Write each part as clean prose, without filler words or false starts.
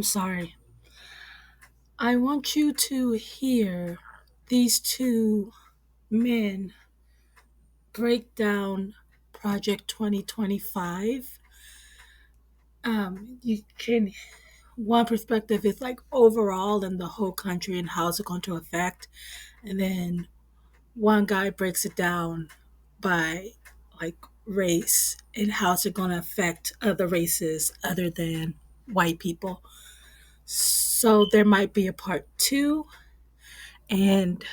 I'm sorry. I want you to hear these two men break down Project 2025. You can, one perspective is like overall in the whole country and how's it going to affect. And then one guy breaks it down by like race and how's it going to affect other races other than white people. So there might be a part two, and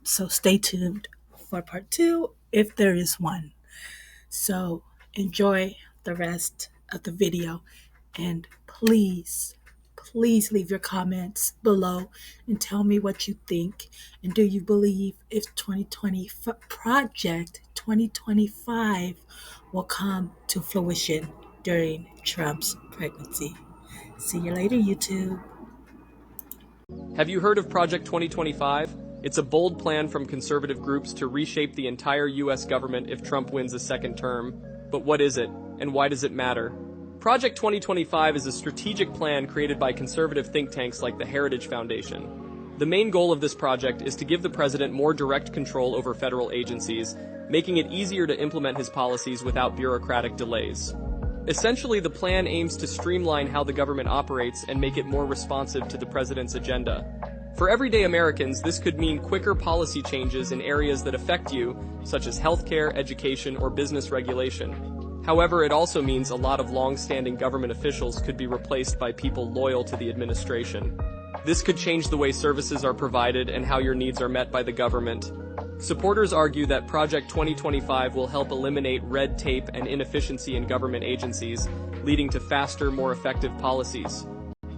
so stay tuned for part two if there is one. So enjoy the rest of the video, and please leave your comments below and tell me what you think. And do you believe if 2020 Project 2025 will come to fruition during Trump's pregnancy? See you later, YouTube. Have you heard of Project 2025? It's a bold plan from conservative groups to reshape the entire US government if Trump wins a second term. But what is it, and why does it matter? Project 2025 is a strategic plan created by conservative think tanks like the Heritage Foundation. The main goal of this project is to give the president more direct control over federal agencies, making it easier to implement his policies without bureaucratic delays. Essentially, the plan aims to streamline how the government operates and make it more responsive to the president's agenda. For everyday Americans, this could mean quicker policy changes in areas that affect you, such as healthcare, education, or business regulation. However, it also means a lot of long-standing government officials could be replaced by people loyal to the administration. This could change the way services are provided and how your needs are met by the government. Supporters argue that Project 2025 will help eliminate red tape and inefficiency in government agencies, leading to faster, more effective policies.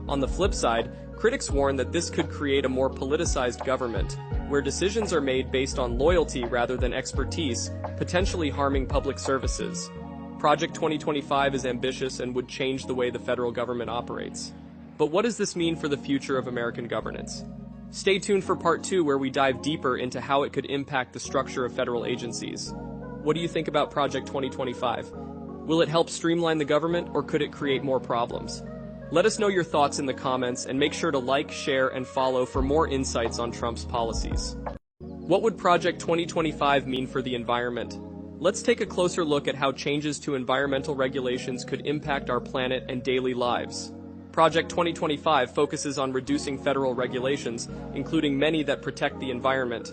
On the flip side, critics warn that this could create a more politicized government, where decisions are made based on loyalty rather than expertise, potentially harming public services. Project 2025 is ambitious and would change the way the federal government operates. But what does this mean for the future of American governance? Stay tuned for part 2, where we dive deeper into how it could impact the structure of federal agencies. What do you think about Project 2025? Will it help streamline the government, or could it create more problems? Let us know your thoughts in the comments, and make sure to like, share, and follow for more insights on Trump's policies. What would Project 2025 mean for the environment? Let's take a closer look at how changes to environmental regulations could impact our planet and daily lives. Project 2025 focuses on reducing federal regulations, including many that protect the environment.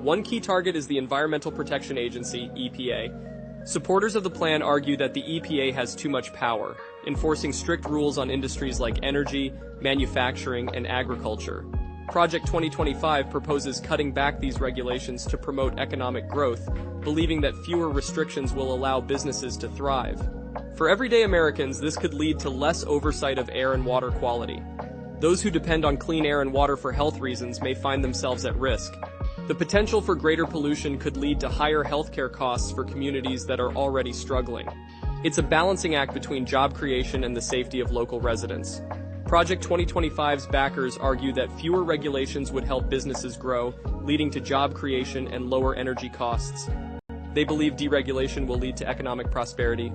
One key target is the Environmental Protection Agency, EPA. Supporters of the plan argue that the EPA has too much power, enforcing strict rules on industries like energy, manufacturing, and agriculture. Project 2025 proposes cutting back these regulations to promote economic growth, believing that fewer restrictions will allow businesses to thrive. For everyday Americans, this could lead to less oversight of air and water quality. Those who depend on clean air and water for health reasons may find themselves at risk. The potential for greater pollution could lead to higher healthcare costs for communities that are already struggling. It's a balancing act between job creation and the safety of local residents. Project 2025's backers argue that fewer regulations would help businesses grow, leading to job creation and lower energy costs. They believe deregulation will lead to economic prosperity.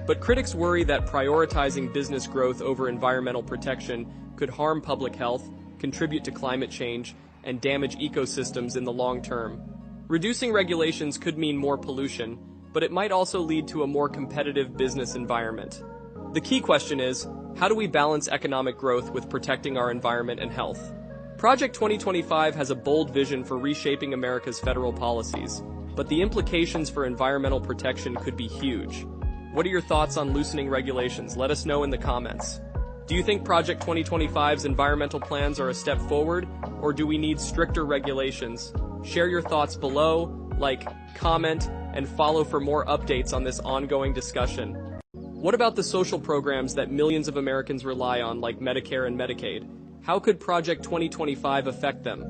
But critics worry that prioritizing business growth over environmental protection could harm public health, contribute to climate change, and damage ecosystems in the long term. Reducing regulations could mean more pollution, but it might also lead to a more competitive business environment. The key question is, how do we balance economic growth with protecting our environment and health? Project 2025 has a bold vision for reshaping America's federal policies, but the implications for environmental protection could be huge. What are your thoughts on loosening regulations? Let us know in the comments. Do you think Project 2025's environmental plans are a step forward, or do we need stricter regulations? Share your thoughts below, like, comment, and follow for more updates on this ongoing discussion. What about the social programs that millions of Americans rely on, like Medicare and Medicaid? How could Project 2025 affect them?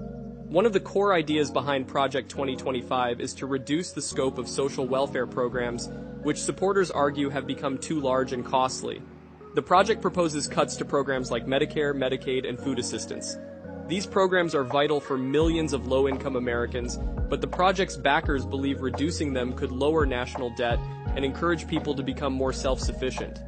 One of the core ideas behind Project 2025 is to reduce the scope of social welfare programs, which supporters argue have become too large and costly. The project proposes cuts to programs like Medicare, Medicaid, and food assistance. These programs are vital for millions of low-income Americans, but the project's backers believe reducing them could lower national debt and encourage people to become more self-sufficient.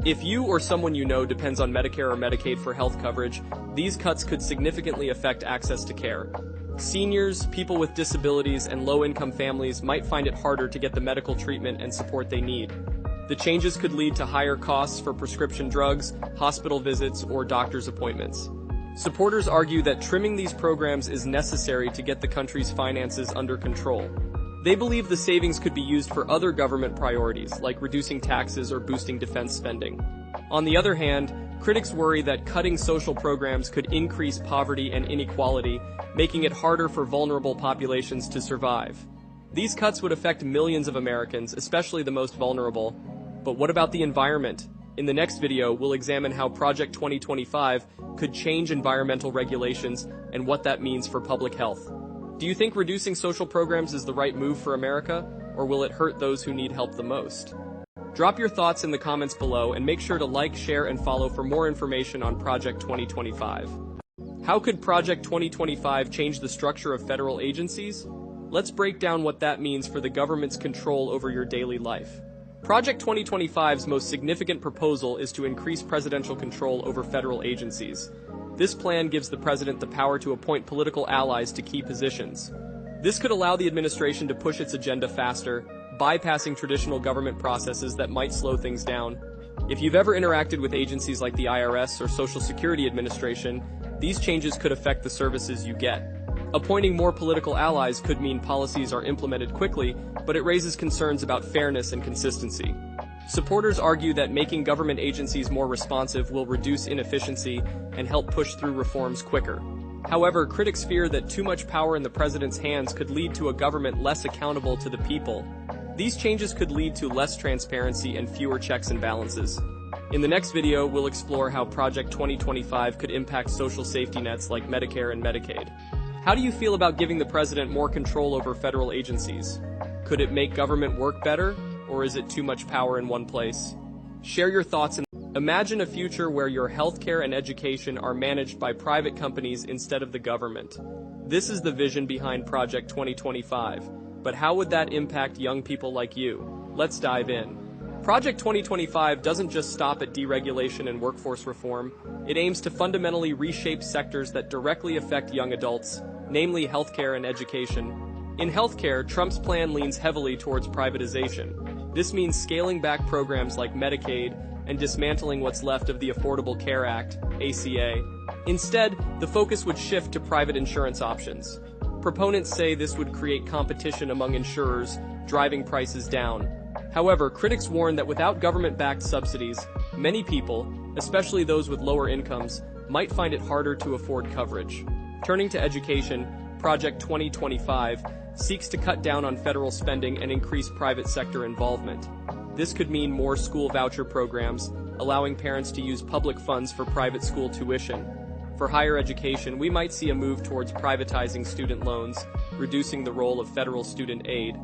If you or someone you know depends on Medicare or Medicaid for health coverage, these cuts could significantly affect access to care. Seniors, people with disabilities, and low-income families might find it harder to get the medical treatment and support they need. The changes could lead to higher costs for prescription drugs, hospital visits, or doctor's appointments. Supporters argue that trimming these programs is necessary to get the country's finances under control. They believe the savings could be used for other government priorities, like reducing taxes or boosting defense spending. On the other hand, critics worry that cutting social programs could increase poverty and inequality, making it harder for vulnerable populations to survive. These cuts would affect millions of Americans, especially the most vulnerable. But what about the environment? In the next video, we'll examine how Project 2025 could change environmental regulations and what that means for public health. Do you think reducing social programs is the right move for America, or will it hurt those who need help the most? Drop your thoughts in the comments below and make sure to like, share, and follow for more information on Project 2025. How could Project 2025 change the structure of federal agencies? Let's break down what that means for the government's control over your daily life. Project 2025's most significant proposal is to increase presidential control over federal agencies. This plan gives the president the power to appoint political allies to key positions. This could allow the administration to push its agenda faster, bypassing traditional government processes that might slow things down. If you've ever interacted with agencies like the IRS or Social Security Administration, these changes could affect the services you get. Appointing more political allies could mean policies are implemented quickly, but it raises concerns about fairness and consistency. Supporters argue that making government agencies more responsive will reduce inefficiency and help push through reforms quicker. However, critics fear that too much power in the president's hands could lead to a government less accountable to the people. These changes could lead to less transparency and fewer checks and balances. In the next video, we'll explore how Project 2025 could impact social safety nets like Medicare and Medicaid. How do you feel about giving the president more control over federal agencies? Could it make government work better, or is it too much power in one place? Share your thoughts and imagine a future where your healthcare and education are managed by private companies instead of the government. This is the vision behind Project 2025, but how would that impact young people like you? Let's dive in. Project 2025 doesn't just stop at deregulation and workforce reform. It aims to fundamentally reshape sectors that directly affect young adults, namely healthcare and education. In healthcare, Trump's plan leans heavily towards privatization. This means scaling back programs like Medicaid and dismantling what's left of the Affordable Care Act, ACA. Instead, the focus would shift to private insurance options. Proponents say this would create competition among insurers, driving prices down. However, critics warn that without government-backed subsidies, many people, especially those with lower incomes, might find it harder to afford coverage. Turning to education, Project 2025 seeks to cut down on federal spending and increase private sector involvement. This could mean more school voucher programs, allowing parents to use public funds for private school tuition. For higher education, we might see a move towards privatizing student loans, reducing the role of federal student aid.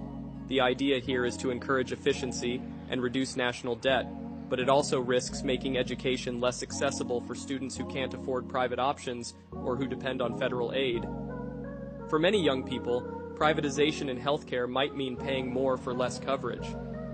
The idea here is to encourage efficiency and reduce national debt, but it also risks making education less accessible for students who can't afford private options or who depend on federal aid. For many young people, privatization in healthcare might mean paying more for less coverage.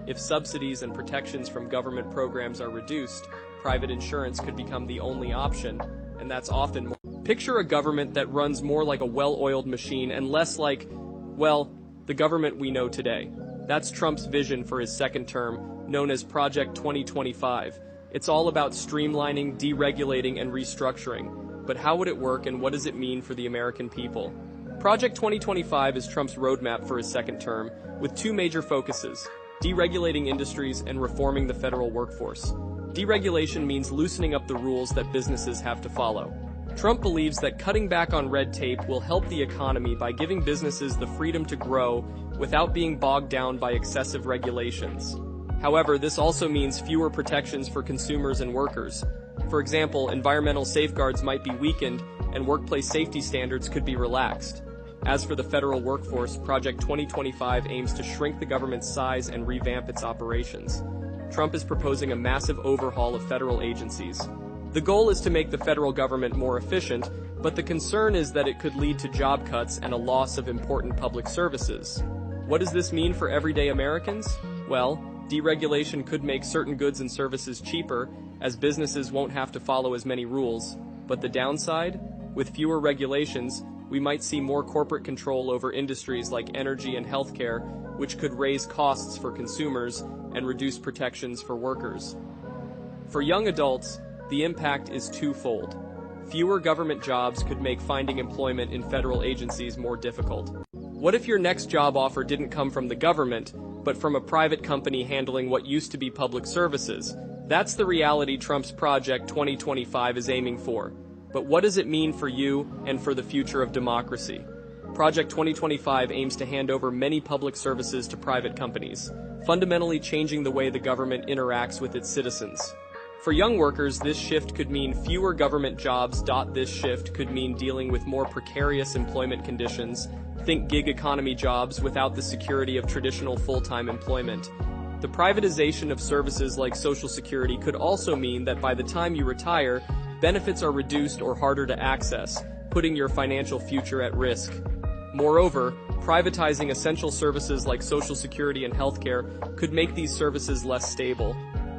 If subsidies and protections from government programs are reduced, private insurance could become the only option, and that's often more. Picture a government that runs more like a well-oiled machine and less like, well, the government we know today. That's Trump's vision for his second term, known as Project 2025. It's all about streamlining, deregulating, and restructuring. But how would it work, and what does it mean for the American people? Project 2025 is Trump's roadmap for his second term, with two major focuses: deregulating industries and reforming the federal workforce. Deregulation means loosening up the rules that businesses have to follow. Trump believes that cutting back on red tape will help the economy by giving businesses the freedom to grow without being bogged down by excessive regulations. However, this also means fewer protections for consumers and workers. For example, environmental safeguards might be weakened and workplace safety standards could be relaxed. As for the federal workforce, Project 2025 aims to shrink the government's size and revamp its operations. Trump is proposing a massive overhaul of federal agencies. The goal is to make the federal government more efficient, but the concern is that it could lead to job cuts and a loss of important public services. What does this mean for everyday Americans? Well, Deregulation could make certain goods and services cheaper, as businesses won't have to follow as many rules. But the downside? With fewer regulations, we might see more corporate control over industries like energy and healthcare, which could raise costs for consumers and reduce protections for workers. For young adults, the impact is twofold. Fewer government jobs could make finding employment in federal agencies more difficult. What if your next job offer didn't come from the government, but from a private company handling what used to be public services? That's the reality Trump's Project 2025 is aiming for. But what does it mean for you and for the future of democracy? Project 2025 aims to hand over many public services to private companies, fundamentally changing the way the government interacts with its citizens. For young workers, this shift could mean fewer government jobs. This shift could mean dealing with more precarious employment conditions. Think gig economy jobs without the security of traditional full-time employment. The privatization of services like Social Security could also mean that by the time you retire, benefits are reduced or harder to access, putting your financial future at risk. Moreover, privatizing essential services like Social Security and healthcare could make these services less stable.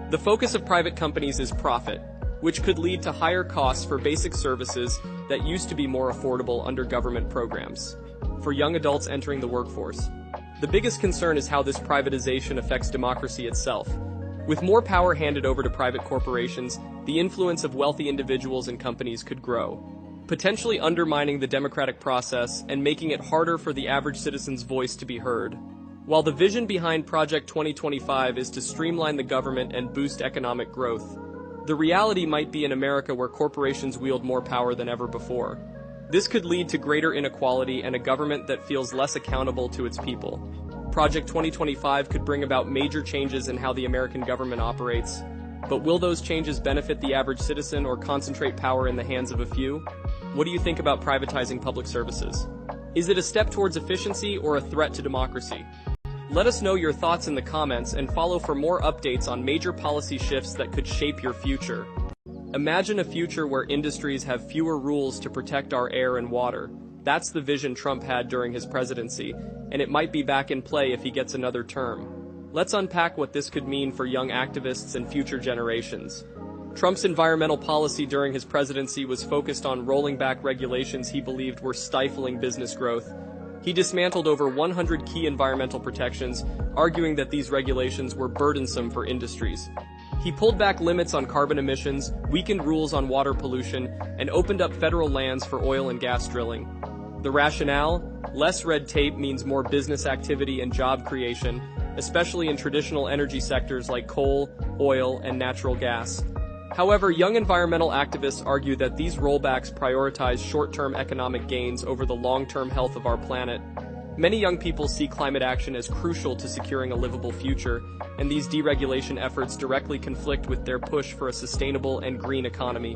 The focus of private companies is profit, which could lead to higher costs for basic services that used to be more affordable under government programs. For young adults entering the workforce, the biggest concern is how this privatization affects democracy itself. With more power handed over to private corporations, the influence of wealthy individuals and companies could grow, potentially undermining the democratic process and making it harder for the average citizen's voice to be heard. While the vision behind Project 2025 is to streamline the government and boost economic growth, the reality might be an America where corporations wield more power than ever before. This could lead to greater inequality and a government that feels less accountable to its people. Project 2025 could bring about major changes in how the American government operates. But will those changes benefit the average citizen or concentrate power in the hands of a few? What do you think about privatizing public services? Is it a step towards efficiency or a threat to democracy? Let us know your thoughts in the comments and follow for more updates on major policy shifts that could shape your future. Imagine a future where industries have fewer rules to protect our air and water. That's the vision Trump had during his presidency, and it might be back in play if he gets another term. Let's unpack what this could mean for young activists and future generations. Trump's environmental policy during his presidency was focused on rolling back regulations he believed were stifling business growth. He dismantled over 100 key environmental protections, arguing that these regulations were burdensome for industries. He pulled back limits on carbon emissions, weakened rules on water pollution, and opened up federal lands for oil and gas drilling. The rationale? Less red tape means more business activity and job creation, especially in traditional energy sectors like coal, oil, and natural gas. However, young environmental activists argue that these rollbacks prioritize short-term economic gains over the long-term health of our planet. Many young people see climate action as crucial to securing a livable future, and these deregulation efforts directly conflict with their push for a sustainable and green economy.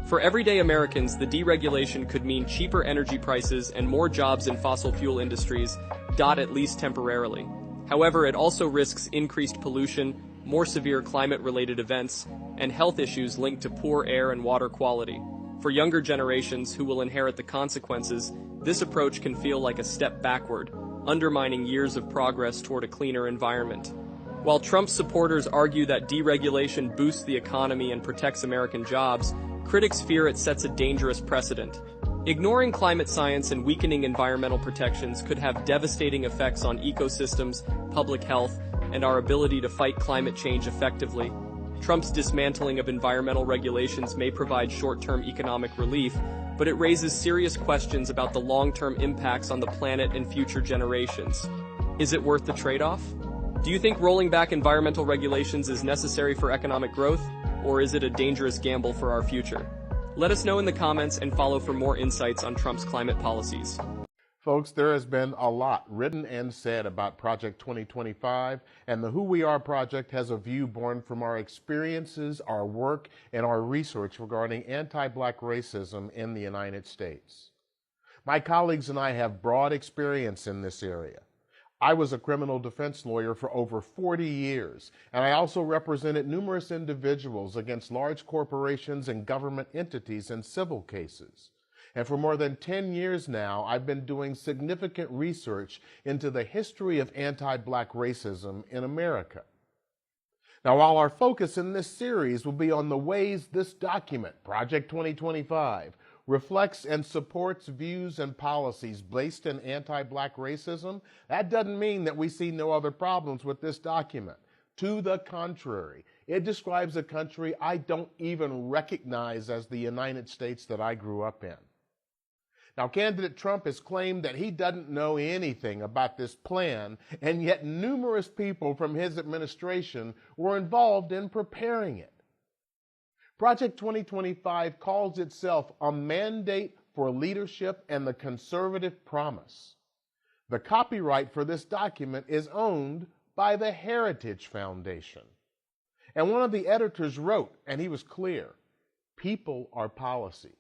For everyday Americans, the deregulation could mean cheaper energy prices and more jobs in fossil fuel industries, at least temporarily. However, it also risks increased pollution, more severe climate-related events, and health issues linked to poor air and water quality. For younger generations who will inherit the consequences, this approach can feel like a step backward, undermining years of progress toward a cleaner environment. While Trump's supporters argue that deregulation boosts the economy and protects American jobs, critics fear it sets a dangerous precedent. Ignoring climate science and weakening environmental protections could have devastating effects on ecosystems, public health, and our ability to fight climate change effectively. Trump's dismantling of environmental regulations may provide short-term economic relief, but it raises serious questions about the long-term impacts on the planet and future generations. Is it worth the trade-off? Do you think rolling back environmental regulations is necessary for economic growth, or is it a dangerous gamble for our future? Let us know in the comments and follow for more insights on Trump's climate policies. Folks, there has been a lot written and said about Project 2025, and the Who We Are Project has a view born from our experiences, our work, and our research regarding anti-Black racism in the United States. My colleagues and I have broad experience in this area. I was a criminal defense lawyer for over 40 years, and I also represented numerous individuals against large corporations and government entities in civil cases. And for more than 10 years now, I've been doing significant research into the history of anti-Black racism in America. Now, while our focus in this series will be on the ways this document, Project 2025, reflects and supports views and policies based in anti-black racism, that doesn't mean that we see no other problems with this document. To the contrary, it describes a country I don't even recognize as the United States that I grew up in. Now, candidate Trump has claimed that he doesn't know anything about this plan, and yet numerous people from his administration were involved in preparing it. Project 2025 calls itself a mandate for leadership and the conservative promise. The copyright for this document is owned by the Heritage Foundation. And one of the editors wrote, and he was clear, people are policy.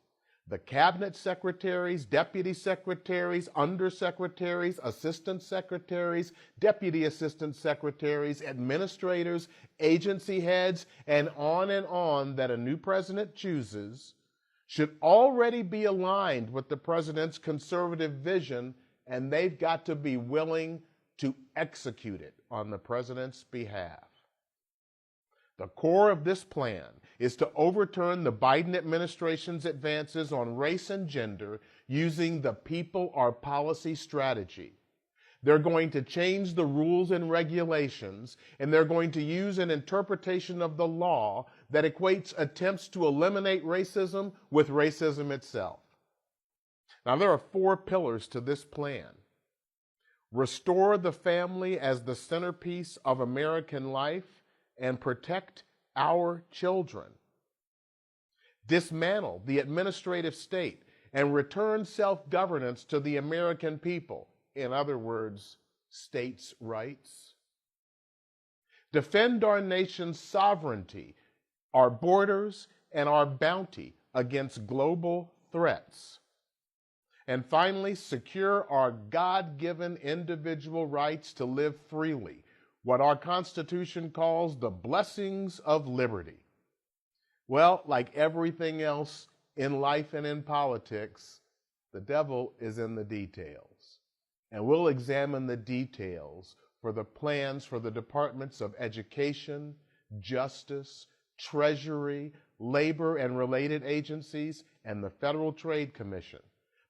The cabinet secretaries, deputy secretaries, undersecretaries, assistant secretaries, deputy assistant secretaries, administrators, agency heads, and on that a new president chooses should already be aligned with the president's conservative vision, and they've got to be willing to execute it on the president's behalf. The core of this plan is to overturn the Biden administration's advances on race and gender using the people are policy strategy. They're going to change the rules and regulations, and they're going to use an interpretation of the law that equates attempts to eliminate racism with racism itself. Now, there are 4 pillars to this plan. Restore the family as the centerpiece of American life and protect our children. Dismantle the administrative state and return self-governance to the American people. In other words, states' rights. Defend our nation's sovereignty, our borders, and our bounty against global threats. And finally, secure our God-given individual rights to live freely, what our Constitution calls the blessings of liberty. Well, like everything else in life and in politics, the devil is in the details. And we'll examine the details for the plans for the Departments of Education, Justice, Treasury, Labor and related agencies, and the Federal Trade Commission,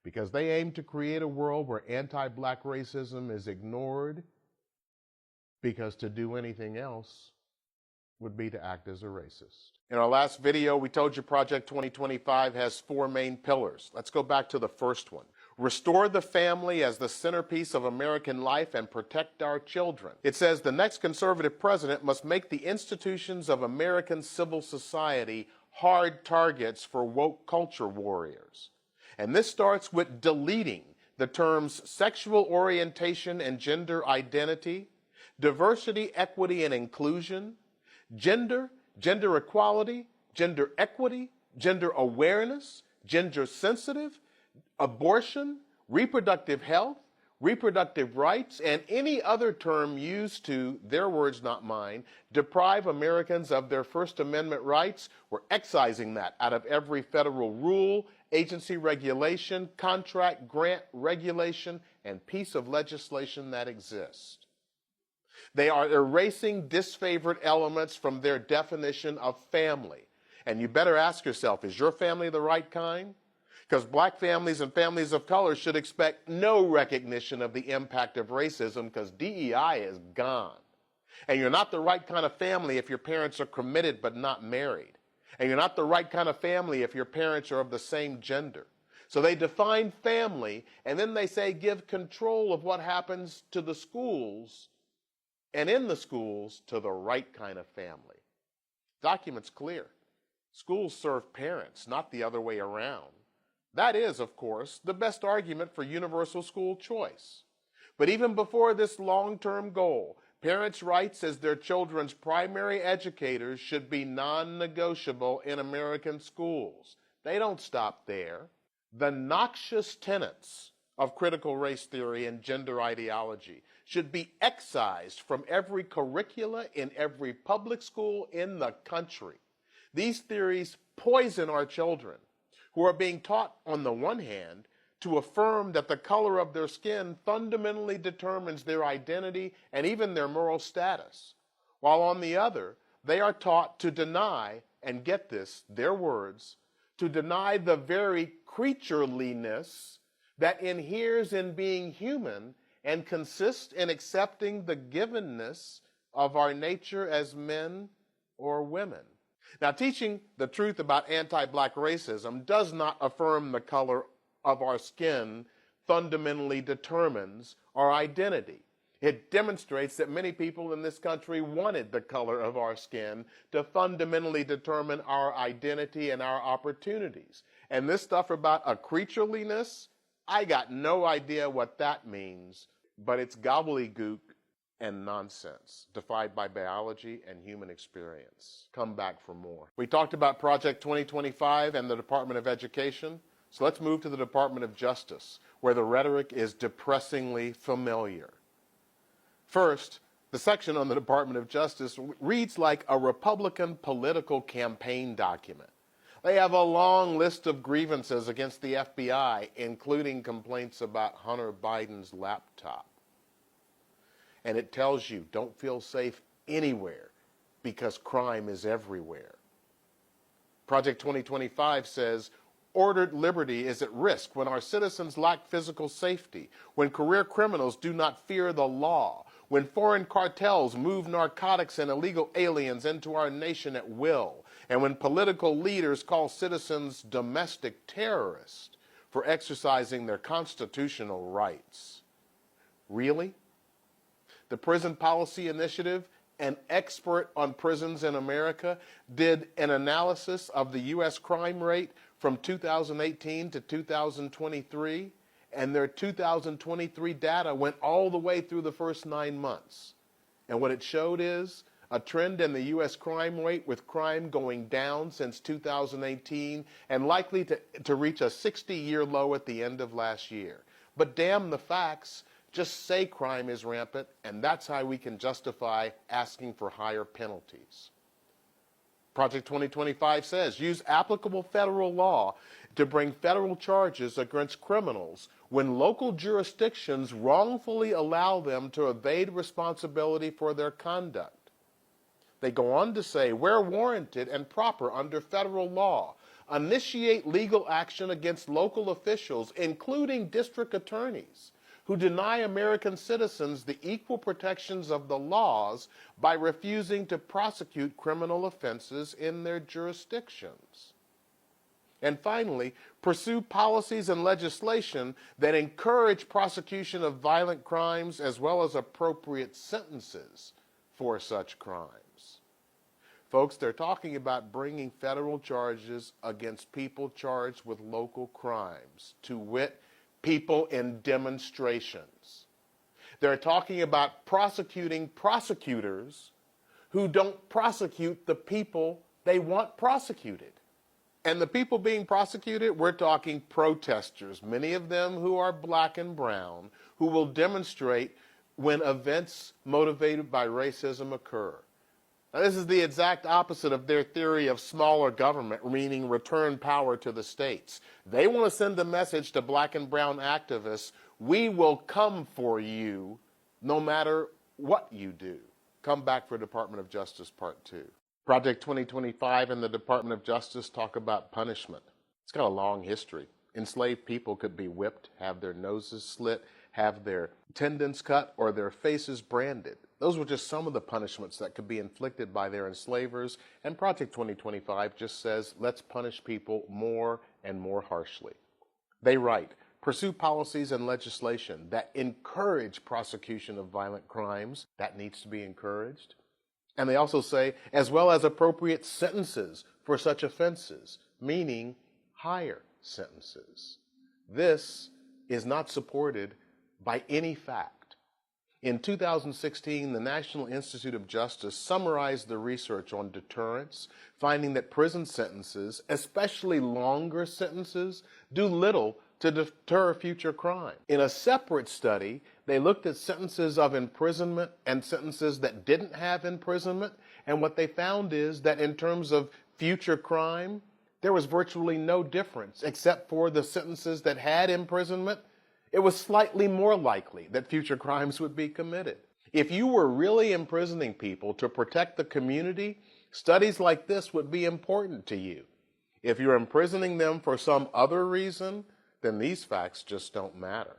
because they aim to create a world where anti-black racism is ignored, because to do anything else would be to act as a racist. In our last video, we told you Project 2025 has 4 main pillars. Let's go back to the first one. Restore the family as the centerpiece of American life and protect our children. It says the next conservative president must make the institutions of American civil society hard targets for woke culture warriors. And this starts with deleting the terms sexual orientation and gender identity, diversity, equity, and inclusion, gender, gender equality, gender equity, gender awareness, gender sensitive, abortion, reproductive health, reproductive rights, and any other term used to, their words not mine, deprive Americans of their First Amendment rights. We're excising that out of every federal rule, agency regulation, contract, grant, regulation, and piece of legislation that exists. They are erasing disfavored elements from their definition of family. And you better ask yourself, is your family the right kind? Because black families and families of color should expect no recognition of the impact of racism, because DEI is gone. And you're not the right kind of family if your parents are committed but not married. And you're not the right kind of family if your parents are of the same gender. So they define family, and then they say give control of what happens to the schools and in the schools to the right kind of family. Document's clear. Schools serve parents, not the other way around. That is, of course, the best argument for universal school choice. But even before this long-term goal, parents' rights as their children's primary educators should be non-negotiable in American schools. They don't stop there. The noxious tenets of critical race theory and gender ideology should be excised from every curricula in every public school in the country. These theories poison our children, who are being taught, on the one hand, to affirm that the color of their skin fundamentally determines their identity and even their moral status, while on the other, They are taught to deny, and get this, their words, to deny the very creatureliness that inheres in being human and consists in accepting the givenness of our nature as men or women. Now, teaching the truth about anti-black racism does not affirm the color of our skin fundamentally determines our identity. It demonstrates that many people in this country wanted the color of our skin to fundamentally determine our identity and our opportunities. And this stuff about a creatureliness, I got no idea what that means, but it's gobbledygook and nonsense, defied by biology and human experience. Come back for more. We talked about Project 2025 and the Department of Education, so let's move to the Department of Justice, where the rhetoric is depressingly familiar. First, the section on the Department of Justice reads like a Republican political campaign document. They have a long list of grievances against the FBI, including complaints about Hunter Biden's laptop. And it tells you, don't feel safe anywhere because crime is everywhere. Project 2025 says, ordered liberty is at risk when our citizens lack physical safety, when career criminals do not fear the law, when foreign cartels move narcotics and illegal aliens into our nation at will, and when political leaders call citizens domestic terrorists for exercising their constitutional rights. Really? The Prison Policy Initiative, an expert on prisons in America, did an analysis of the U.S. crime rate from 2018 to 2023, and their 2023 data went all the way through the first 9 months. And what it showed is a trend in the U.S. crime rate, with crime going down since 2018 and likely to reach a 60-year low at the end of last year. But damn the facts. Just say crime is rampant, and that's how we can justify asking for higher penalties. Project 2025 says, use applicable federal law to bring federal charges against criminals when local jurisdictions wrongfully allow them to evade responsibility for their conduct. They go on to say, where warranted and proper under federal law, initiate legal action against local officials, including district attorneys, who deny American citizens the equal protections of the laws by refusing to prosecute criminal offenses in their jurisdictions. And finally, pursue policies and legislation that encourage prosecution of violent crimes as well as appropriate sentences for such crimes. Folks, they're talking about bringing federal charges against people charged with local crimes, to wit, people in demonstrations. They're talking about prosecuting prosecutors who don't prosecute the people they want prosecuted. And the people being prosecuted, we're talking protesters, many of them who are black and brown, who will demonstrate when events motivated by racism occur. Now, this is the exact opposite of their theory of smaller government, meaning return power to the states. They want to send a message to black and brown activists, we will come for you no matter what you do. Come back for Department of Justice Part 2. Project 2025 and the Department of Justice talk about punishment. It's got a long history. Enslaved people could be whipped, have their noses slit, have their tendons cut, or their faces branded. Those were just some of the punishments that could be inflicted by their enslavers, and Project 2025 just says, let's punish people more and more harshly. They write, pursue policies and legislation that encourage prosecution of violent crimes. That needs to be encouraged. And they also say, as well as appropriate sentences for such offenses, meaning higher sentences. This is not supported by any fact. In 2016, the National Institute of Justice summarized the research on deterrence, finding that prison sentences, especially longer sentences, do little to deter future crime. In a separate study, they looked at sentences of imprisonment and sentences that didn't have imprisonment, and what they found is that in terms of future crime, there was virtually no difference, except for the sentences that had imprisonment. It was slightly more likely that future crimes would be committed. If you were really imprisoning people to protect the community, Studies like this would be important to you. If you're imprisoning them for some other reason, then these facts just don't matter.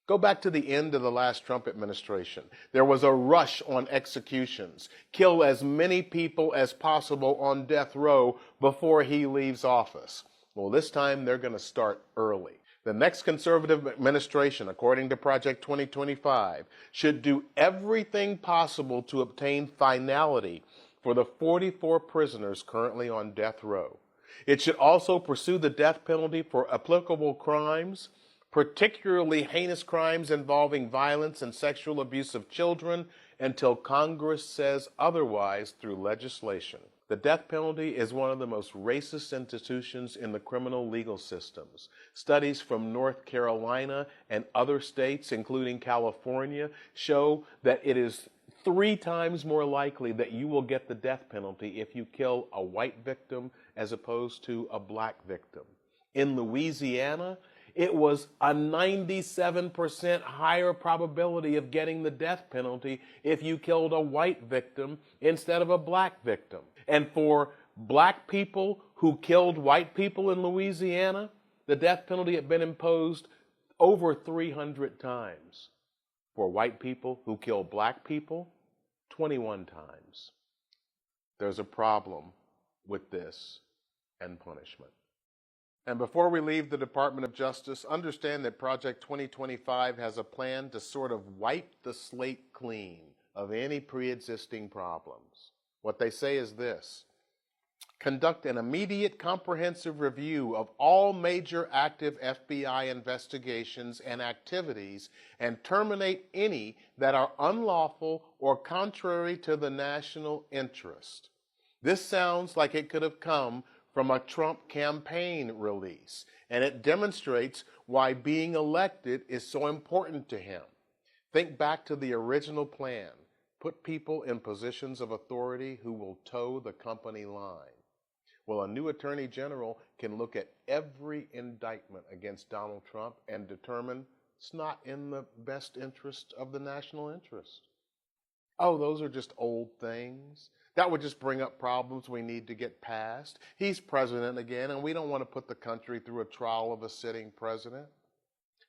Go back to the end of the last Trump administration. There was a rush on executions. Kill as many people as possible on death row before he leaves office. Well, this time they're going to start early. The next conservative administration, according to Project 2025, should do everything possible to obtain finality for the 44 prisoners currently on death row. It should also pursue the death penalty for applicable crimes, particularly heinous crimes involving violence and sexual abuse of children, until Congress says otherwise through legislation. The death penalty is one of the most racist institutions in the criminal legal systems. Studies from North Carolina and other states, including California, show that it is 3 times more likely that you will get the death penalty if you kill a white victim as opposed to a black victim. In Louisiana, it was a 97% higher probability of getting the death penalty if you killed a white victim instead of a black victim. And for black people who killed white people in Louisiana, the death penalty had been imposed over 300 times. For white people who kill black people, 21 times. There's a problem with this and punishment. And before we leave the Department of Justice, understand that Project 2025 has a plan to sort of wipe the slate clean of any pre-existing problems. What they say is this: conduct an immediate comprehensive review of all major active FBI investigations and activities and terminate any that are unlawful or contrary to the national interest. This sounds like it could have come from a Trump campaign release, and it demonstrates why being elected is so important to him. Think back to the original plan. Put people in positions of authority who will toe the company line. Well, a new attorney general can look at every indictment against Donald Trump and determine it's not in the best interest of the national interest. Oh, those are just old things. That would just bring up problems we need to get past. He's president again, and we don't want to put the country through a trial of a sitting president.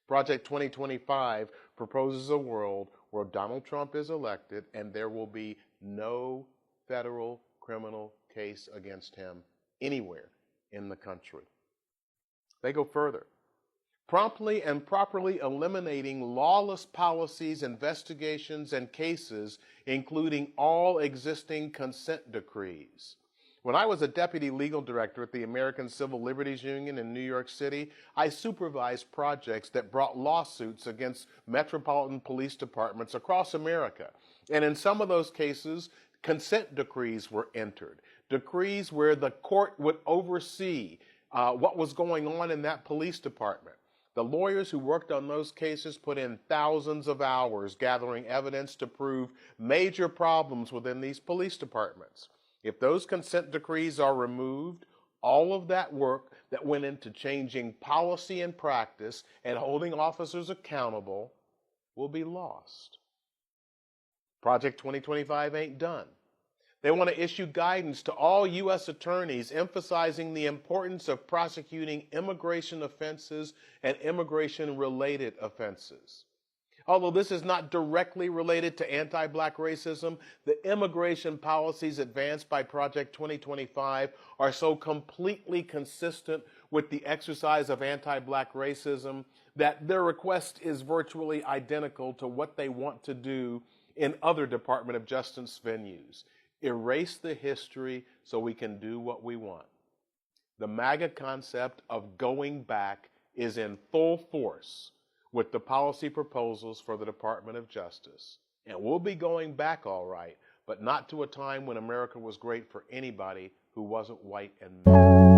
Project 2025 proposes a world where Donald Trump is elected and there will be no federal criminal case against him anywhere in the country. They go further. Promptly and properly eliminating lawless policies, investigations, and cases, including all existing consent decrees. When I was a deputy legal director at the American Civil Liberties Union in New York City, I supervised projects that brought lawsuits against metropolitan police departments across America. And in some of those cases, consent decrees were entered, decrees where the court would oversee what was going on in that police department. The lawyers who worked on those cases put in thousands of hours gathering evidence to prove major problems within these police departments. If those consent decrees are removed, all of that work that went into changing policy and practice and holding officers accountable will be lost. Project 2025 ain't done. They want to issue guidance to all U.S. attorneys emphasizing the importance of prosecuting immigration offenses and immigration-related offenses. Although this is not directly related to anti-black racism, the immigration policies advanced by Project 2025 are so completely consistent with the exercise of anti-black racism that their request is virtually identical to what they want to do in other Department of Justice venues. Erase the history so we can do what we want. The MAGA concept of going back is in full force with the policy proposals for the Department of Justice. And we'll be going back all right, but not to a time when America was great for anybody who wasn't white and male.